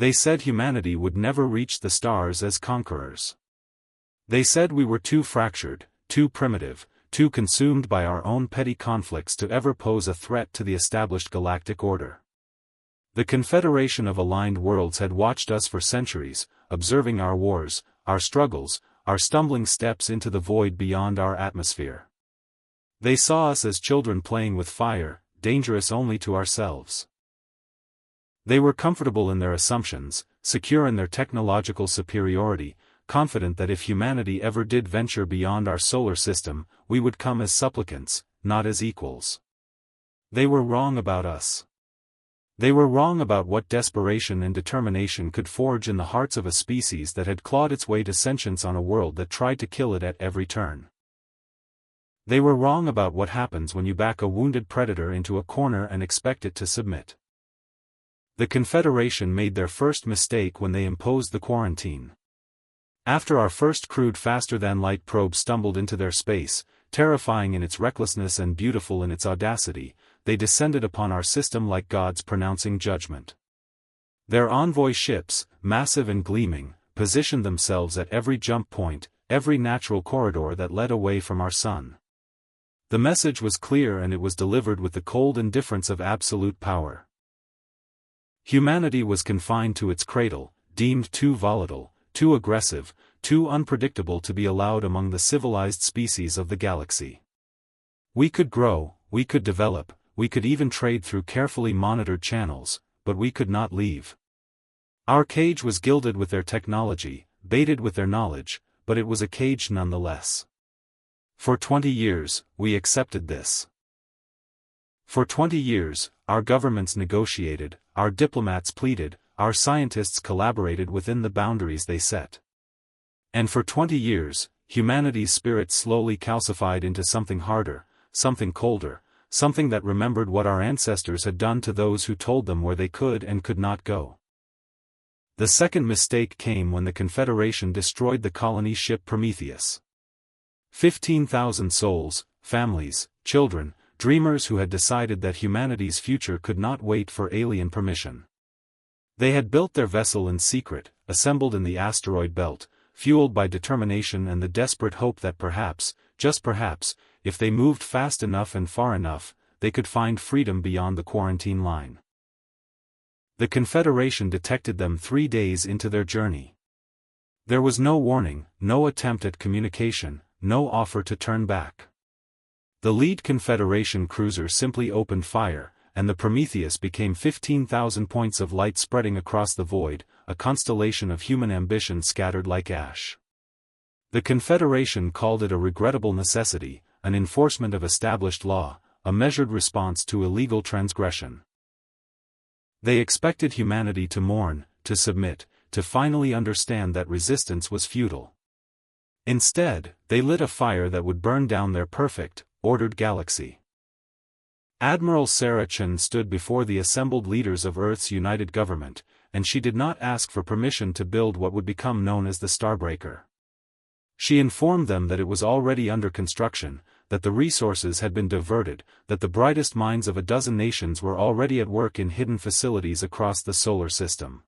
They said humanity would never reach the stars as conquerors. They said we were too fractured, too primitive, too consumed by our own petty conflicts to ever pose a threat to the established galactic order. The Confederation of Aligned Worlds had watched us for centuries, observing our wars, our struggles, our stumbling steps into the void beyond our atmosphere. They saw us as children playing with fire, dangerous only to ourselves. They were comfortable in their assumptions, secure in their technological superiority, confident that if humanity ever did venture beyond our solar system, we would come as supplicants, not as equals. They were wrong about us. They were wrong about what desperation and determination could forge in the hearts of a species that had clawed its way to sentience on a world that tried to kill it at every turn. They were wrong about what happens when you back a wounded predator into a corner and expect it to submit. The Confederation made their first mistake when they imposed the quarantine. After our first crude faster-than-light probe stumbled into their space, terrifying in its recklessness and beautiful in its audacity, they descended upon our system like gods pronouncing judgment. Their envoy ships, massive and gleaming, positioned themselves at every jump point, every natural corridor that led away from our sun. The message was clear and it was delivered with the cold indifference of absolute power. Humanity was confined to its cradle, deemed too volatile, too aggressive, too unpredictable to be allowed among the civilized species of the galaxy. We could grow, we could develop, we could even trade through carefully monitored channels, but we could not leave. Our cage was gilded with their technology, baited with their knowledge, but it was a cage nonetheless. For 20 years, we accepted this. For 20 years, our governments negotiated, our diplomats pleaded, our scientists collaborated within the boundaries they set. And for 20 years, humanity's spirit slowly calcified into something harder, something colder, something that remembered what our ancestors had done to those who told them where they could and could not go. The second mistake came when the Confederation destroyed the colony ship Prometheus. 15,000 souls, families, children, dreamers who had decided that humanity's future could not wait for alien permission. They had built their vessel in secret, assembled in the asteroid belt, fueled by determination and the desperate hope that perhaps, just perhaps, if they moved fast enough and far enough, they could find freedom beyond the quarantine line. The Confederation detected them 3 days into their journey. There was no warning, no attempt at communication, no offer to turn back. The lead Confederation cruiser simply opened fire, and the Prometheus became 15,000 points of light spreading across the void, a constellation of human ambition scattered like ash. The Confederation called it a regrettable necessity, an enforcement of established law, a measured response to illegal transgression. They expected humanity to mourn, to submit, to finally understand that resistance was futile. Instead, they lit a fire that would burn down their perfect, ordered galaxy. Admiral Sarah Chen stood before the assembled leaders of Earth's united government, and she did not ask for permission to build what would become known as the Starbreaker. She informed them that it was already under construction, that the resources had been diverted, that the brightest minds of a dozen nations were already at work in hidden facilities across the solar system.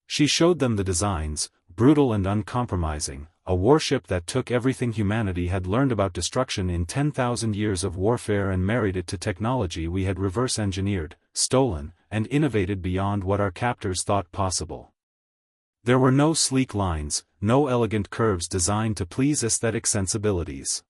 She showed them the designs, brutal and uncompromising, a warship that took everything humanity had learned about destruction in 10,000 years of warfare and married it to technology we had reverse-engineered, stolen, and innovated beyond what our captors thought possible. There were no sleek lines, no elegant curves designed to please aesthetic sensibilities.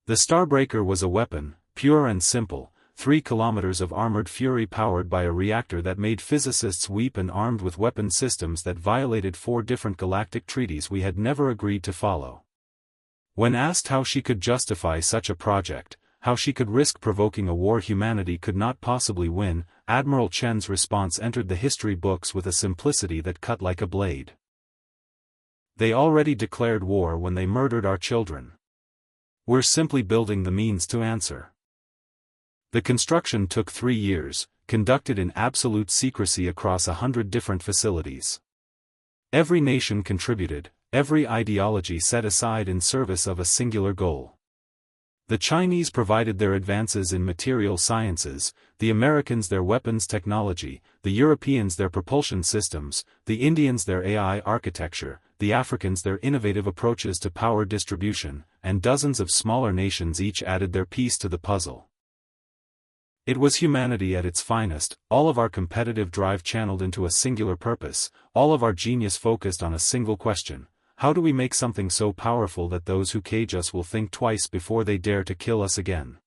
The Starbreaker was a weapon, pure and simple, 3 kilometers of armored fury powered by a reactor that made physicists weep and armed with weapon systems that violated 4 different galactic treaties we had never agreed to follow. When asked how she could justify such a project, how she could risk provoking a war humanity could not possibly win, Admiral Chen's response entered the history books with a simplicity that cut like a blade. They already declared war when they murdered our children. We're simply building the means to answer. The construction took 3 years, conducted in absolute secrecy across 100 different facilities. Every nation contributed, every ideology set aside in service of a singular goal. The Chinese provided their advances in material sciences, the Americans their weapons technology, the Europeans their propulsion systems, the Indians their AI architecture, the Africans their innovative approaches to power distribution, and dozens of smaller nations each added their piece to the puzzle. It was humanity at its finest, all of our competitive drive channeled into a singular purpose, all of our genius focused on a single question: how do we make something so powerful that those who cage us will think twice before they dare to kill us again?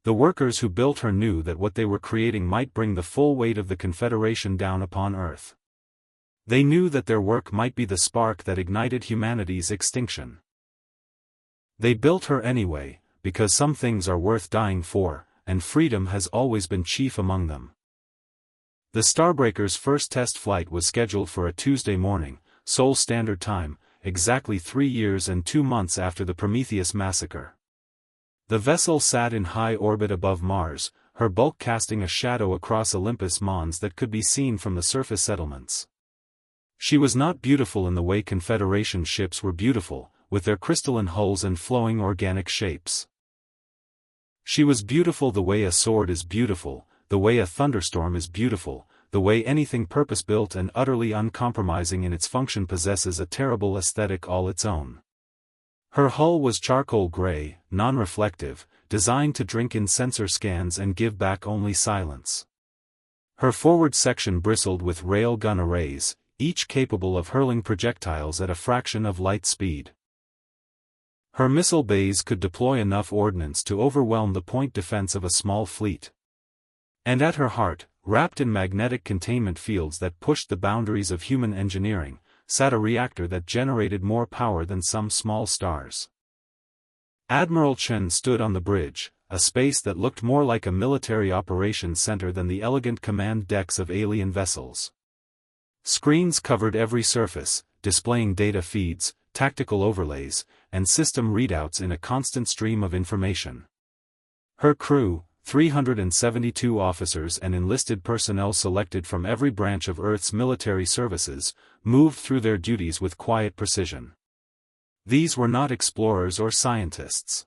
The workers who built her knew that what they were creating might bring the full weight of the Confederation down upon Earth. They knew that their work might be the spark that ignited humanity's extinction. They built her anyway, because some things are worth dying for, and freedom has always been chief among them. The Starbreaker's first test flight was scheduled for a Tuesday morning, Seoul Standard Time, exactly 3 years and 2 months after the Prometheus massacre. The vessel sat in high orbit above Mars, her bulk casting a shadow across Olympus Mons that could be seen from the surface settlements. She was not beautiful in the way Confederation ships were beautiful, with their crystalline hulls and flowing organic shapes. She was beautiful the way a sword is beautiful, the way a thunderstorm is beautiful, the way anything purpose-built and utterly uncompromising in its function possesses a terrible aesthetic all its own. Her hull was charcoal gray, non-reflective, designed to drink in sensor scans and give back only silence. Her forward section bristled with rail gun arrays, each capable of hurling projectiles at a fraction of light speed. Her missile bays could deploy enough ordnance to overwhelm the point defense of a small fleet. And at her heart, wrapped in magnetic containment fields that pushed the boundaries of human engineering, sat a reactor that generated more power than some small stars. Admiral Chen stood on the bridge, a space that looked more like a military operations center than the elegant command decks of alien vessels. Screens covered every surface, displaying data feeds, tactical overlays, and system readouts in a constant stream of information. Her crew, 372 officers and enlisted personnel selected from every branch of Earth's military services, moved through their duties with quiet precision. These were not explorers or scientists.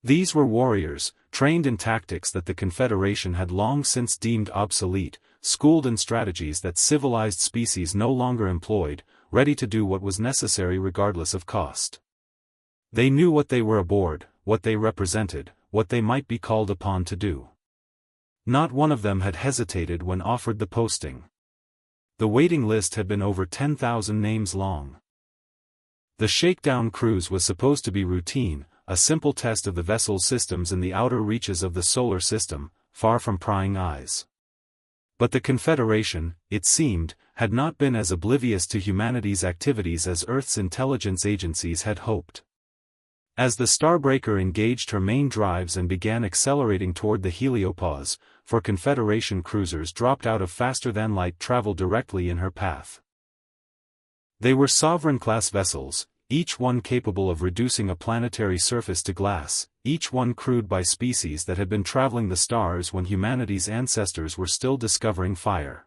These were warriors, trained in tactics that the Confederation had long since deemed obsolete, schooled in strategies that civilized species no longer employed, ready to do what was necessary regardless of cost. They knew what they were aboard, what they represented, what they might be called upon to do. Not one of them had hesitated when offered the posting. The waiting list had been over 10,000 names long. The shakedown cruise was supposed to be routine, a simple test of the vessel's systems in the outer reaches of the solar system, far from prying eyes. But the Confederation, it seemed, had not been as oblivious to humanity's activities as Earth's intelligence agencies had hoped. As the Starbreaker engaged her main drives and began accelerating toward the heliopause, 4 Confederation cruisers dropped out of faster-than-light travel directly in her path. They were Sovereign-class vessels, each one capable of reducing a planetary surface to glass, each one crewed by species that had been traveling the stars when humanity's ancestors were still discovering fire.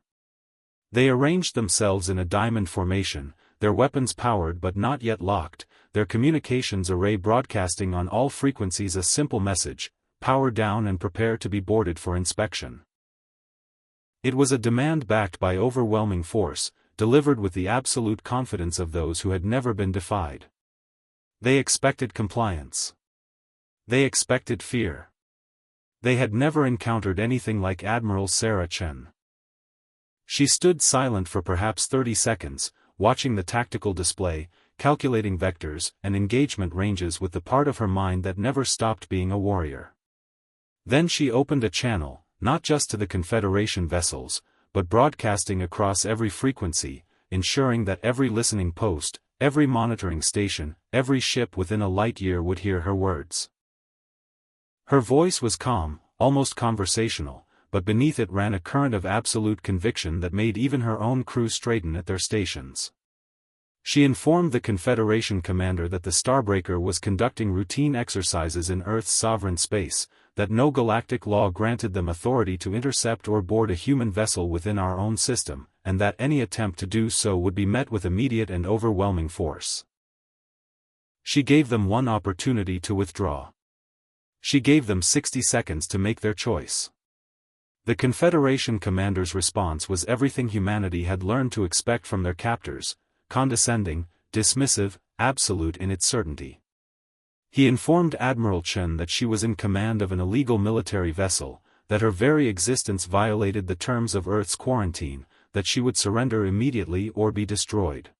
They arranged themselves in a diamond formation, their weapons powered but not yet locked, their communications array broadcasting on all frequencies a simple message: power down and prepare to be boarded for inspection. It was a demand backed by overwhelming force, delivered with the absolute confidence of those who had never been defied. They expected compliance. They expected fear. They had never encountered anything like Admiral Sarah Chen. She stood silent for perhaps 30 seconds, watching the tactical display, calculating vectors and engagement ranges with the part of her mind that never stopped being a warrior. Then she opened a channel, not just to the Confederation vessels, but broadcasting across every frequency, ensuring that every listening post, every monitoring station, every ship within a light year would hear her words. Her voice was calm, almost conversational, but beneath it ran a current of absolute conviction that made even her own crew straighten at their stations. She informed the Confederation commander that the Starbreaker was conducting routine exercises in Earth's sovereign space, that no galactic law granted them authority to intercept or board a human vessel within our own system, and that any attempt to do so would be met with immediate and overwhelming force. She gave them one opportunity to withdraw. She gave them 60 seconds to make their choice. The Confederation commander's response was everything humanity had learned to expect from their captors: condescending, dismissive, absolute in its certainty. He informed Admiral Chen that she was in command of an illegal military vessel, that her very existence violated the terms of Earth's quarantine, that she would surrender immediately or be destroyed.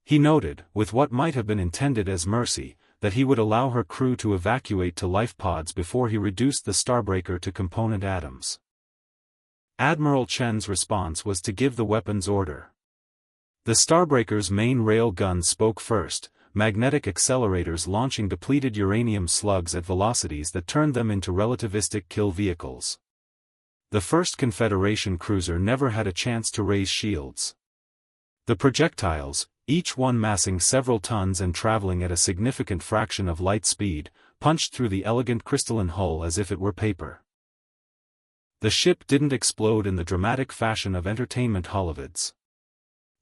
He noted, with what might have been intended as mercy, that he would allow her crew to evacuate to life pods before he reduced the Starbreaker to component atoms. Admiral Chen's response was to give the weapons order. The Starbreaker's main rail gun spoke first, magnetic accelerators launching depleted uranium slugs at velocities that turned them into relativistic kill vehicles. The first Confederation cruiser never had a chance to raise shields. The projectiles, each one massing several tons and traveling at a significant fraction of light speed, punched through the elegant crystalline hull as if it were paper. The ship didn't explode in the dramatic fashion of entertainment holovids.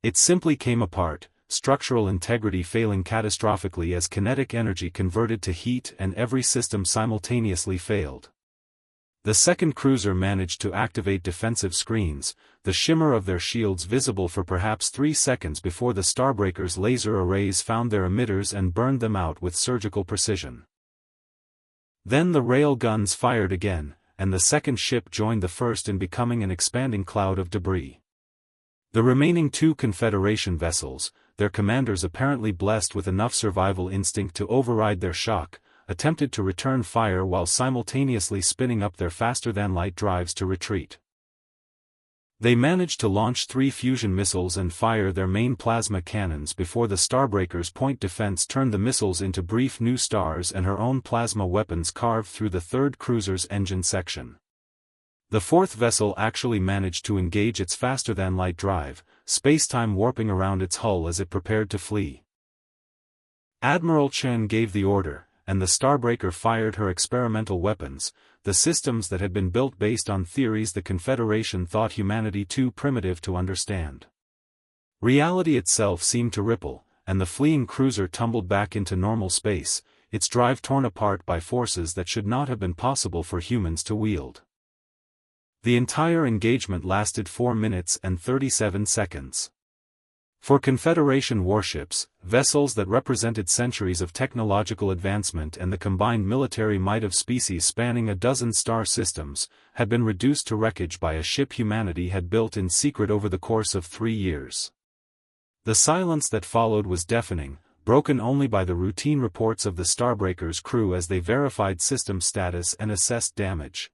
It simply came apart, structural integrity failing catastrophically as kinetic energy converted to heat, and every system simultaneously failed. The second cruiser managed to activate defensive screens, the shimmer of their shields visible for perhaps 3 seconds before the Starbreaker's laser arrays found their emitters and burned them out with surgical precision. Then the rail guns fired again, and the second ship joined the first in becoming an expanding cloud of debris. The remaining 2 Confederation vessels, their commanders apparently blessed with enough survival instinct to override their shock, attempted to return fire while simultaneously spinning up their faster-than-light drives to retreat. They managed to launch 3 fusion missiles and fire their main plasma cannons before the Starbreaker's point defense turned the missiles into brief new stars, and her own plasma weapons carved through the third cruiser's engine section. The fourth vessel actually managed to engage its faster-than-light drive, space-time warping around its hull as it prepared to flee. Admiral Chen gave the order, and the Starbreaker fired her experimental weapons, the systems that had been built based on theories the Confederation thought humanity too primitive to understand. Reality itself seemed to ripple, and the fleeing cruiser tumbled back into normal space, its drive torn apart by forces that should not have been possible for humans to wield. The entire engagement lasted 4 minutes and 37 seconds. For Confederation warships, vessels that represented centuries of technological advancement and the combined military might of species spanning a dozen star systems, had been reduced to wreckage by a ship humanity had built in secret over the course of 3 years. The silence that followed was deafening, broken only by the routine reports of the Starbreaker's crew as they verified system status and assessed damage.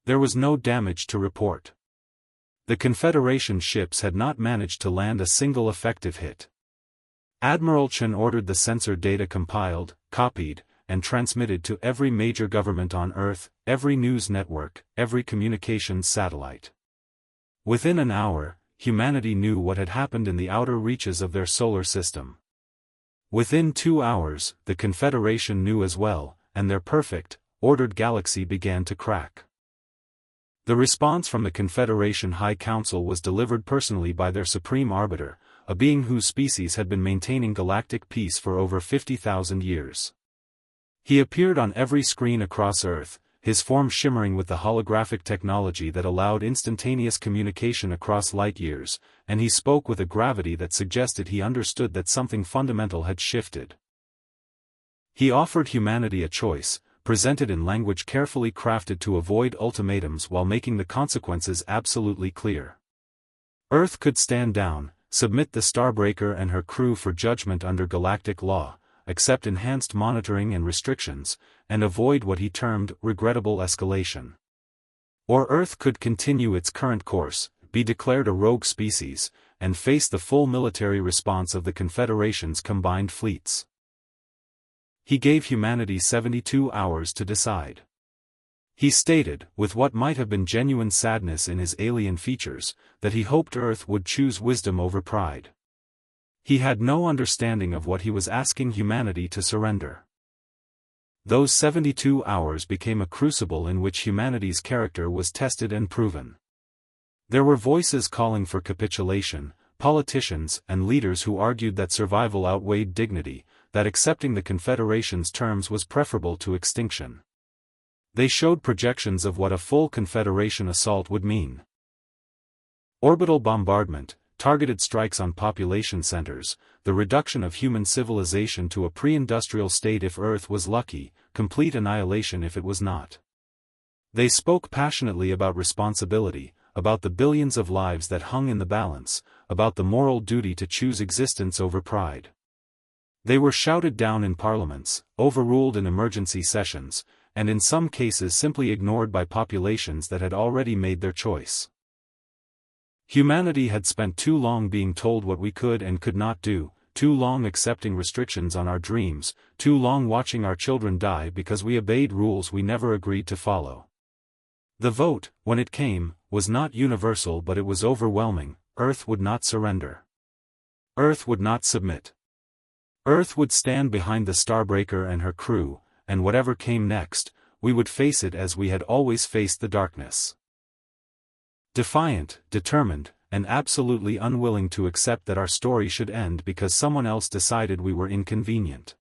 There was no damage to report. The Confederation ships had not managed to land a single effective hit. Admiral Chen ordered the sensor data compiled, copied, and transmitted to every major government on Earth, every news network, every communications satellite. Within an hour, humanity knew what had happened in the outer reaches of their solar system. Within 2 hours, the Confederation knew as well, and their perfect, ordered galaxy began to crack. The response from the Confederation High Council was delivered personally by their Supreme Arbiter, a being whose species had been maintaining galactic peace for over 50,000 years. He appeared on every screen across Earth, his form shimmering with the holographic technology that allowed instantaneous communication across light years, and he spoke with a gravity that suggested he understood that something fundamental had shifted. He offered humanity a choice, presented in language carefully crafted to avoid ultimatums while making the consequences absolutely clear. Earth could stand down, submit the Starbreaker and her crew for judgment under galactic law, accept enhanced monitoring and restrictions, and avoid what he termed regrettable escalation. Or Earth could continue its current course, be declared a rogue species, and face the full military response of the Confederation's combined fleets. He gave humanity 72 hours to decide. He stated, with what might have been genuine sadness in his alien features, that he hoped Earth would choose wisdom over pride. He had no understanding of what he was asking humanity to surrender. Those 72 hours became a crucible in which humanity's character was tested and proven. There were voices calling for capitulation, politicians, and leaders who argued that survival outweighed dignity, that accepting the Confederation's terms was preferable to extinction. They showed projections of what a full Confederation assault would mean. Orbital bombardment, targeted strikes on population centers, the reduction of human civilization to a pre-industrial state if Earth was lucky, complete annihilation if it was not. They spoke passionately about responsibility, about the billions of lives that hung in the balance, about the moral duty to choose existence over pride. They were shouted down in parliaments, overruled in emergency sessions, and in some cases simply ignored by populations that had already made their choice. Humanity had spent too long being told what we could and could not do, too long accepting restrictions on our dreams, too long watching our children die because we obeyed rules we never agreed to follow. The vote, when it came, was not universal but it was overwhelming. Earth would not surrender. Earth would not submit. Earth would stand behind the Starbreaker and her crew, and whatever came next, we would face it as we had always faced the darkness. Defiant, determined, and absolutely unwilling to accept that our story should end because someone else decided we were inconvenient.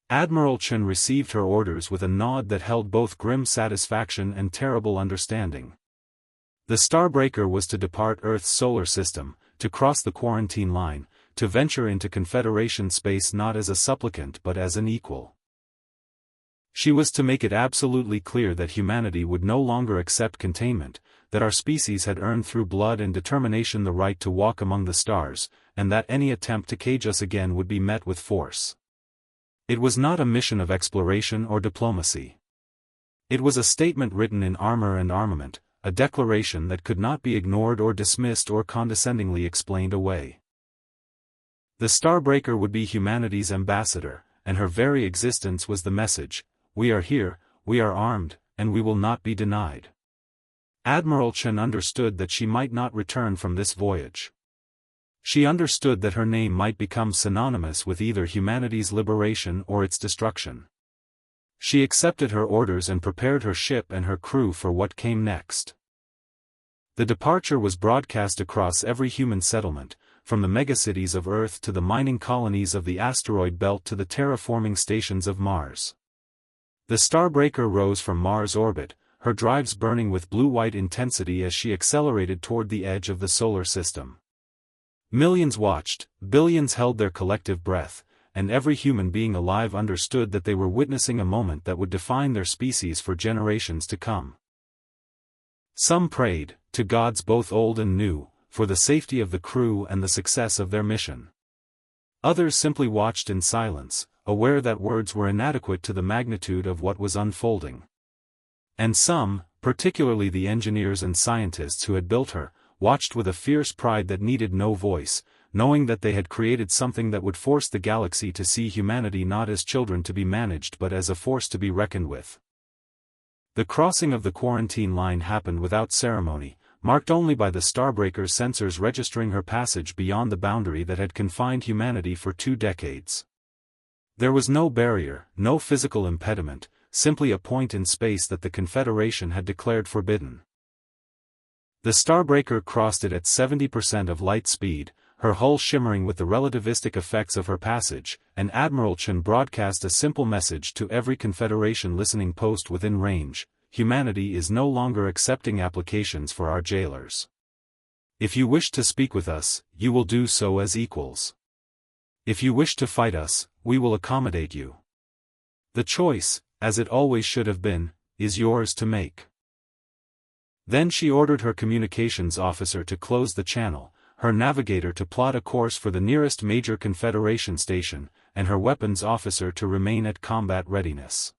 Admiral Chen received her orders with a nod that held both grim satisfaction and terrible understanding. The Starbreaker was to depart Earth's solar system, to cross the quarantine line, to venture into Confederation space not as a supplicant but as an equal. She was to make it absolutely clear that humanity would no longer accept containment, that our species had earned through blood and determination the right to walk among the stars, and that any attempt to cage us again would be met with force. It was not a mission of exploration or diplomacy. It was a statement written in armor and armament, a declaration that could not be ignored or dismissed or condescendingly explained away. The Starbreaker would be humanity's ambassador, and her very existence was the message: we are here, we are armed, and we will not be denied. Admiral Chen understood that she might not return from this voyage. She understood that her name might become synonymous with either humanity's liberation or its destruction. She accepted her orders and prepared her ship and her crew for what came next. The departure was broadcast across every human settlement, from the megacities of Earth to the mining colonies of the asteroid belt to the terraforming stations of Mars. The Starbreaker rose from Mars' orbit, her drives burning with blue-white intensity as she accelerated toward the edge of the solar system. Millions watched, billions held their collective breath, and every human being alive understood that they were witnessing a moment that would define their species for generations to come. Some prayed, to gods both old and new, for the safety of the crew and the success of their mission. Others simply watched in silence, aware that words were inadequate to the magnitude of what was unfolding. And some, particularly the engineers and scientists who had built her, watched with a fierce pride that needed no voice, knowing that they had created something that would force the galaxy to see humanity not as children to be managed but as a force to be reckoned with. The crossing of the quarantine line happened without ceremony, marked only by the Starbreaker's sensors registering her passage beyond the boundary that had confined humanity for 2 decades. There was no barrier, no physical impediment, simply a point in space that the Confederation had declared forbidden. The Starbreaker crossed it at 70% of light speed, her hull shimmering with the relativistic effects of her passage, and Admiral Chen broadcast a simple message to every Confederation listening post within range: humanity is no longer accepting applications for our jailers. If you wish to speak with us, you will do so as equals. If you wish to fight us, we will accommodate you. The choice, as it always should have been, is yours to make. Then she ordered her communications officer to close the channel, her navigator to plot a course for the nearest major Confederation station, and her weapons officer to remain at combat readiness.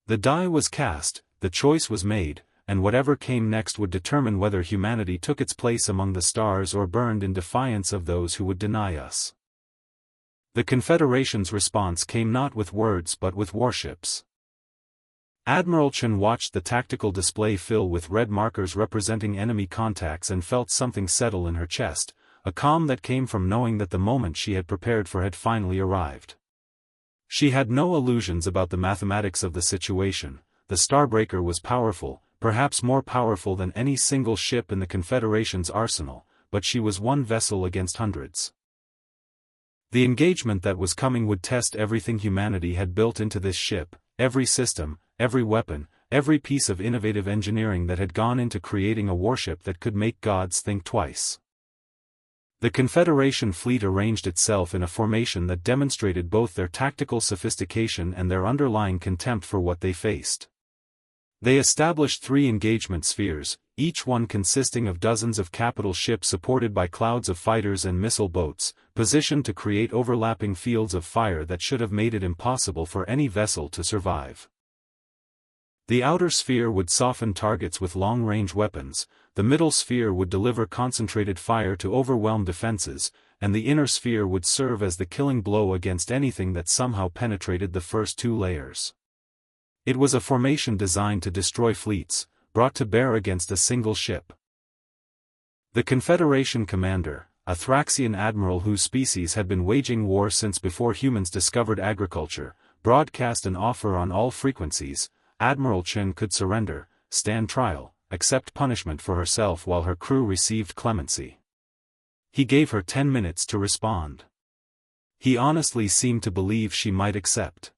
The die was cast, the choice was made, and whatever came next would determine whether humanity took its place among the stars or burned in defiance of those who would deny us. The Confederation's response came not with words but with warships. Admiral Chen watched the tactical display fill with red markers representing enemy contacts and felt something settle in her chest, a calm that came from knowing that the moment she had prepared for had finally arrived. She had no illusions about the mathematics of the situation. The Starbreaker was powerful, perhaps more powerful than any single ship in the Confederation's arsenal, but she was one vessel against hundreds. The engagement that was coming would test everything humanity had built into this ship, every system, every weapon, every piece of innovative engineering that had gone into creating a warship that could make gods think twice. The Confederation fleet arranged itself in a formation that demonstrated both their tactical sophistication and their underlying contempt for what they faced. They established 3 engagement spheres, each one consisting of dozens of capital ships supported by clouds of fighters and missile boats, positioned to create overlapping fields of fire that should have made it impossible for any vessel to survive. The outer sphere would soften targets with long-range weapons, the middle sphere would deliver concentrated fire to overwhelm defenses, and the inner sphere would serve as the killing blow against anything that somehow penetrated the first 2 layers. It was a formation designed to destroy fleets, brought to bear against a single ship. The Confederation commander, a Thraxian admiral whose species had been waging war since before humans discovered agriculture, broadcast an offer on all frequencies. Admiral Chen could surrender, stand trial, accept punishment for herself while her crew received clemency. He gave her 10 minutes to respond. He honestly seemed to believe she might accept.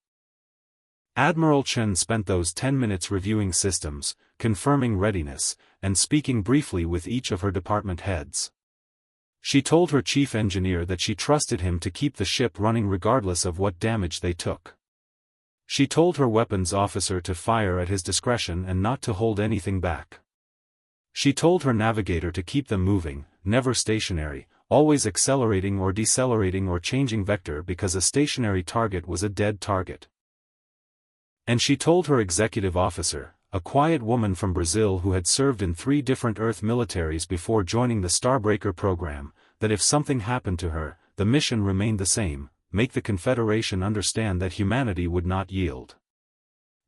Admiral Chen spent those 10 minutes reviewing systems, confirming readiness, and speaking briefly with each of her department heads. She told her chief engineer that she trusted him to keep the ship running regardless of what damage they took. She told her weapons officer to fire at his discretion and not to hold anything back. She told her navigator to keep them moving, never stationary, always accelerating or decelerating or changing vector because a stationary target was a dead target. And she told her executive officer, a quiet woman from Brazil who had served in 3 different Earth militaries before joining the Starbreaker program, that if something happened to her, the mission remained the same: make the Confederation understand that humanity would not yield.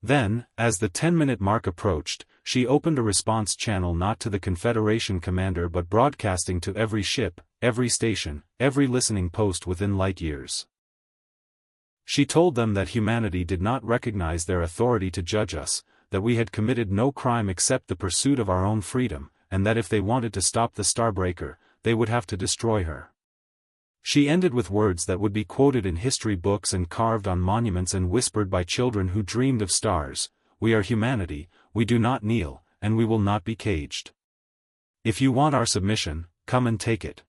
Then, as the 10-minute mark approached, she opened a response channel not to the Confederation commander but broadcasting to every ship, every station, every listening post within light years. She told them that humanity did not recognize their authority to judge us, that we had committed no crime except the pursuit of our own freedom, and that if they wanted to stop the Starbreaker, they would have to destroy her. She ended with words that would be quoted in history books and carved on monuments and whispered by children who dreamed of stars: "We are humanity, we do not kneel, and we will not be caged. If you want our submission, come and take it."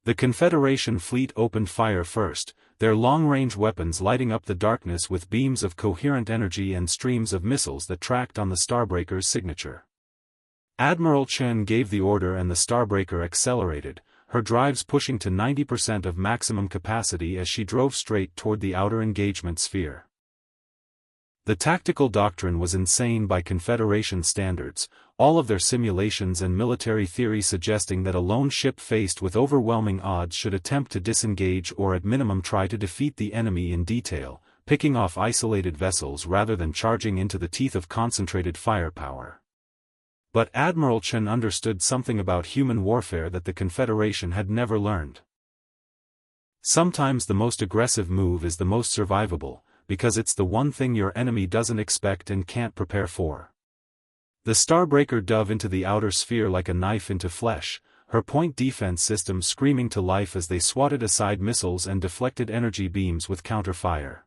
The Confederation fleet opened fire first, their long-range weapons lighting up the darkness with beams of coherent energy and streams of missiles that tracked on the Starbreaker's signature. Admiral Chen gave the order and the Starbreaker accelerated, her drives pushing to 90% of maximum capacity as she drove straight toward the outer engagement sphere. The tactical doctrine was insane by Confederation standards, all of their simulations and military theory suggesting that a lone ship faced with overwhelming odds should attempt to disengage or at minimum try to defeat the enemy in detail, picking off isolated vessels rather than charging into the teeth of concentrated firepower. But Admiral Chen understood something about human warfare that the Confederation had never learned. Sometimes the most aggressive move is the most survivable, because it's the one thing your enemy doesn't expect and can't prepare for. The Starbreaker dove into the outer sphere like a knife into flesh, her point defense systems screaming to life as they swatted aside missiles and deflected energy beams with counter-fire.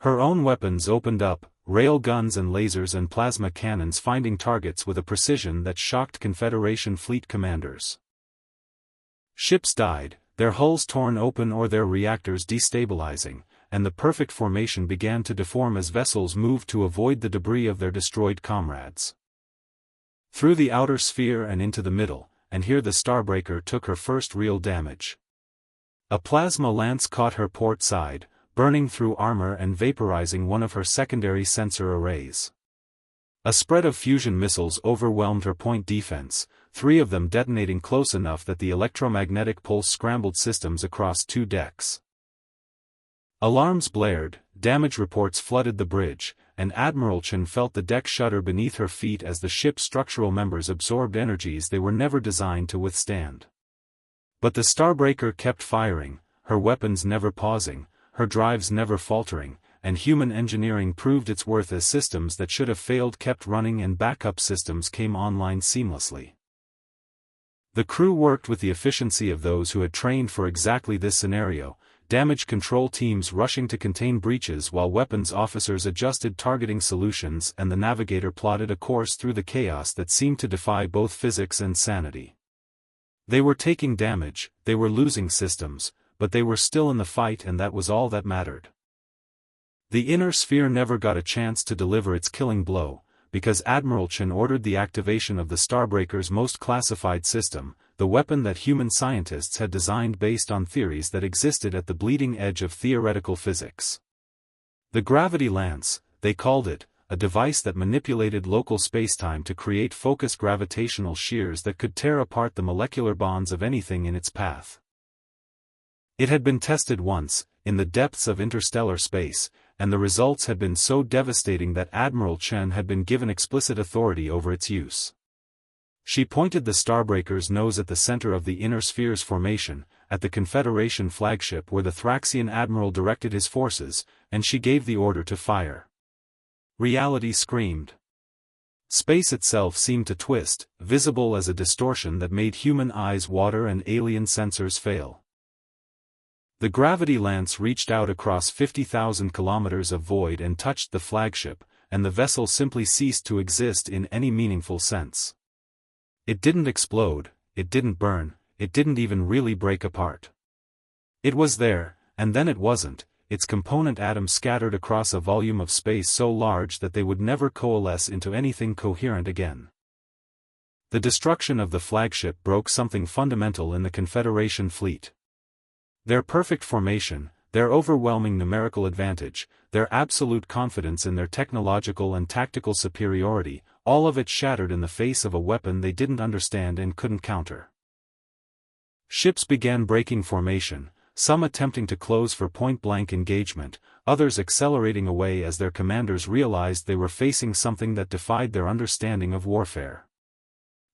Her own weapons opened up, rail guns and lasers and plasma cannons finding targets with a precision that shocked Confederation fleet commanders. Ships died, their hulls torn open or their reactors destabilizing, and the perfect formation began to deform as vessels moved to avoid the debris of their destroyed comrades. Through the outer sphere and into the middle, and here the Starbreaker took her first real damage. A plasma lance caught her port side, burning through armor and vaporizing one of her secondary sensor arrays. A spread of fusion missiles overwhelmed her point defense, 3 of them detonating close enough that the electromagnetic pulse scrambled systems across 2 decks. Alarms blared, damage reports flooded the bridge, and Admiral Chen felt the deck shudder beneath her feet as the ship's structural members absorbed energies they were never designed to withstand. But the Starbreaker kept firing, her weapons never pausing, her drives never faltering, and human engineering proved its worth as systems that should have failed kept running and backup systems came online seamlessly. The crew worked with the efficiency of those who had trained for exactly this scenario, damage control teams rushing to contain breaches while weapons officers adjusted targeting solutions and the navigator plotted a course through the chaos that seemed to defy both physics and sanity. They were taking damage, they were losing systems, but they were still in the fight, and that was all that mattered. The inner sphere never got a chance to deliver its killing blow, because Admiral Chen ordered the activation of the Starbreaker's most classified system, the weapon that human scientists had designed based on theories that existed at the bleeding edge of theoretical physics. The gravity lance, they called it, a device that manipulated local spacetime to create focused gravitational shears that could tear apart the molecular bonds of anything in its path. It had been tested once, in the depths of interstellar space, and the results had been so devastating that Admiral Chen had been given explicit authority over its use. She pointed the Starbreaker's nose at the center of the inner sphere's formation, at the Confederation flagship where the Thraxian admiral directed his forces, and she gave the order to fire. Reality screamed. Space itself seemed to twist, visible as a distortion that made human eyes water and alien sensors fail. The gravity lance reached out across 50,000 kilometers of void and touched the flagship, and the vessel simply ceased to exist in any meaningful sense. It didn't explode, it didn't burn, it didn't even really break apart. It was there, and then it wasn't, its component atoms scattered across a volume of space so large that they would never coalesce into anything coherent again. The destruction of the flagship broke something fundamental in the Confederation fleet. Their perfect formation, their overwhelming numerical advantage, their absolute confidence in their technological and tactical superiority, all of it shattered in the face of a weapon they didn't understand and couldn't counter. Ships began breaking formation, some attempting to close for point-blank engagement, others accelerating away as their commanders realized they were facing something that defied their understanding of warfare.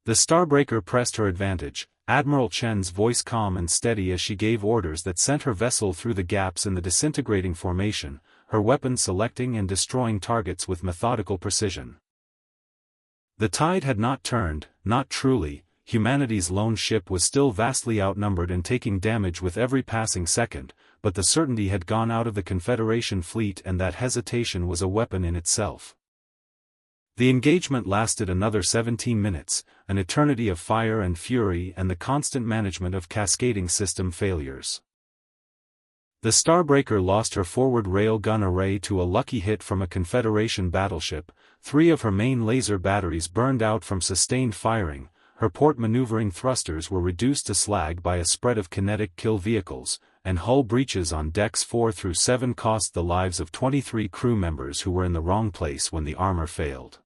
The Starbreaker pressed her advantage, Admiral Chen's voice calm and steady as she gave orders that sent her vessel through the gaps in the disintegrating formation, her weapons selecting and destroying targets with methodical precision. The tide had not turned, not truly. Humanity's lone ship was still vastly outnumbered and taking damage with every passing second, but the certainty had gone out of the Confederation fleet, and that hesitation was a weapon in itself. The engagement lasted another 17 minutes, an eternity of fire and fury and the constant management of cascading system failures. The Starbreaker lost her forward rail gun array to a lucky hit from a Confederation battleship, 3 of her main laser batteries burned out from sustained firing, her port maneuvering thrusters were reduced to slag by a spread of kinetic kill vehicles, and hull breaches on decks 4 through 7 cost the lives of 23 crew members who were in the wrong place when the armor failed.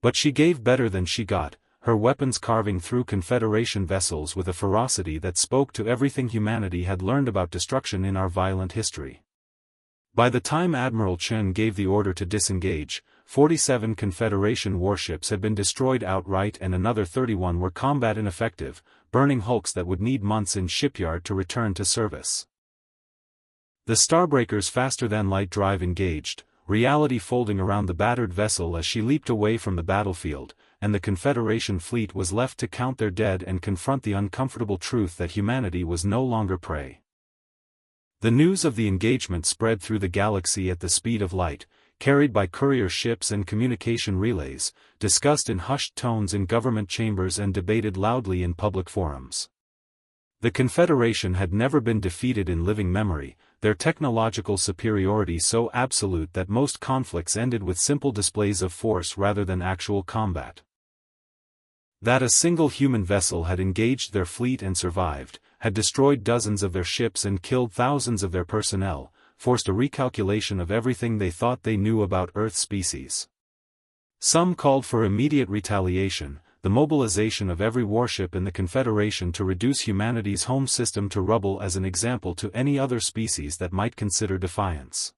But she gave better than she got, her weapons carving through Confederation vessels with a ferocity that spoke to everything humanity had learned about destruction in our violent history. By the time Admiral Chen gave the order to disengage, 47 Confederation warships had been destroyed outright and another 31 were combat ineffective, burning hulks that would need months in shipyard to return to service. The Starbreaker's faster-than-light drive engaged, reality folding around the battered vessel as she leaped away from the battlefield, and the Confederation fleet was left to count their dead and confront the uncomfortable truth that humanity was no longer prey. The news of the engagement spread through the galaxy at the speed of light, carried by courier ships and communication relays, discussed in hushed tones in government chambers and debated loudly in public forums. The Confederation had never been defeated in living memory, their technological superiority so absolute that most conflicts ended with simple displays of force rather than actual combat. That a single human vessel had engaged their fleet and survived, had destroyed dozens of their ships and killed thousands of their personnel, forced a recalculation of everything they thought they knew about Earth species. Some called for immediate retaliation, the mobilization of every warship in the Confederation to reduce humanity's home system to rubble as an example to any other species that might consider defiance.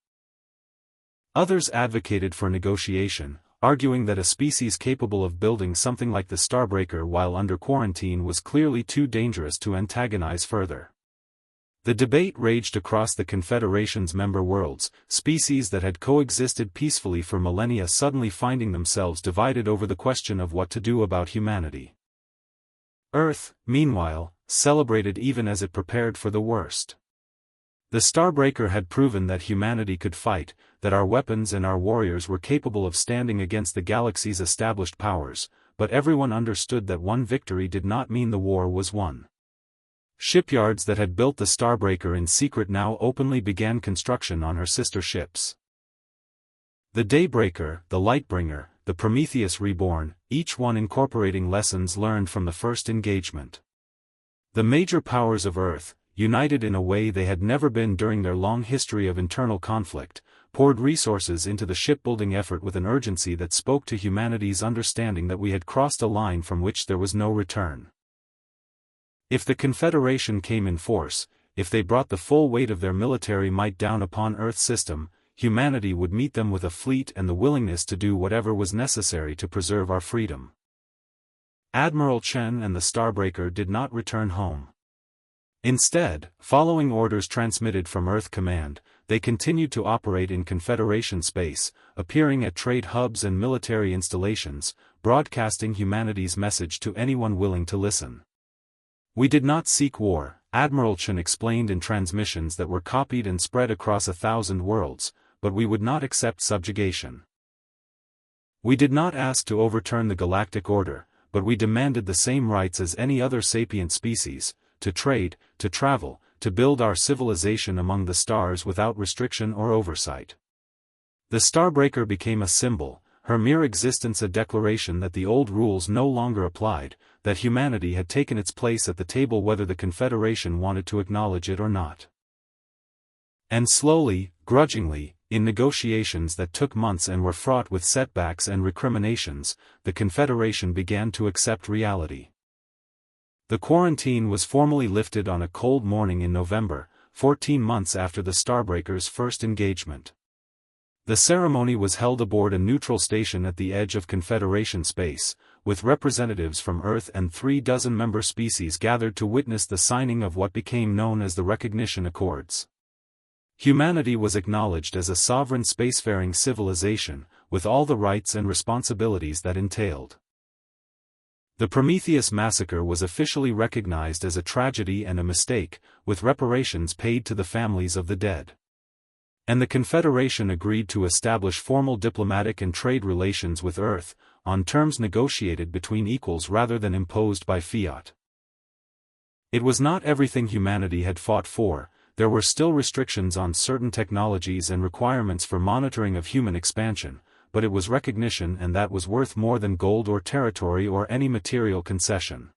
Others advocated for negotiation, arguing that a species capable of building something like the Starbreaker while under quarantine was clearly too dangerous to antagonize further. The debate raged across the Confederation's member worlds, species that had coexisted peacefully for millennia suddenly finding themselves divided over the question of what to do about humanity. Earth, meanwhile, celebrated even as it prepared for the worst. The Starbreaker had proven that humanity could fight, that our weapons and our warriors were capable of standing against the galaxy's established powers, but everyone understood that one victory did not mean the war was won. Shipyards that had built the Starbreaker in secret now openly began construction on her sister ships. The Daybreaker, the Lightbringer, the Prometheus Reborn, each one incorporating lessons learned from the first engagement. The major powers of Earth, united in a way they had never been during their long history of internal conflict, poured resources into the shipbuilding effort with an urgency that spoke to humanity's understanding that we had crossed a line from which there was no return. If the Confederation came in force, if they brought the full weight of their military might down upon Earth's system, humanity would meet them with a fleet and the willingness to do whatever was necessary to preserve our freedom. Admiral Chen and the Starbreaker did not return home. Instead, following orders transmitted from Earth Command, they continued to operate in Confederation space, appearing at trade hubs and military installations, broadcasting humanity's message to anyone willing to listen. "We did not seek war," Admiral Chen explained in transmissions that were copied and spread across 1,000 worlds, "but we would not accept subjugation. We did not ask to overturn the galactic order, but we demanded the same rights as any other sapient species, to trade, to travel, to build our civilization among the stars without restriction or oversight." The Starbreaker became a symbol, her mere existence a declaration that the old rules no longer applied, that humanity had taken its place at the table whether the Confederation wanted to acknowledge it or not. And slowly, grudgingly, in negotiations that took months and were fraught with setbacks and recriminations, the Confederation began to accept reality. The quarantine was formally lifted on a cold morning in November, 14 months after the Starbreaker's first engagement. The ceremony was held aboard a neutral station at the edge of Confederation space, with representatives from Earth and 36 member species gathered to witness the signing of what became known as the Recognition Accords. Humanity was acknowledged as a sovereign spacefaring civilization, with all the rights and responsibilities that entailed. The Prometheus massacre was officially recognized as a tragedy and a mistake, with reparations paid to the families of the dead. And the Confederation agreed to establish formal diplomatic and trade relations with Earth, on terms negotiated between equals rather than imposed by fiat. It was not everything humanity had fought for, there were still restrictions on certain technologies and requirements for monitoring of human expansion, but it was recognition, and that was worth more than gold or territory or any material concession.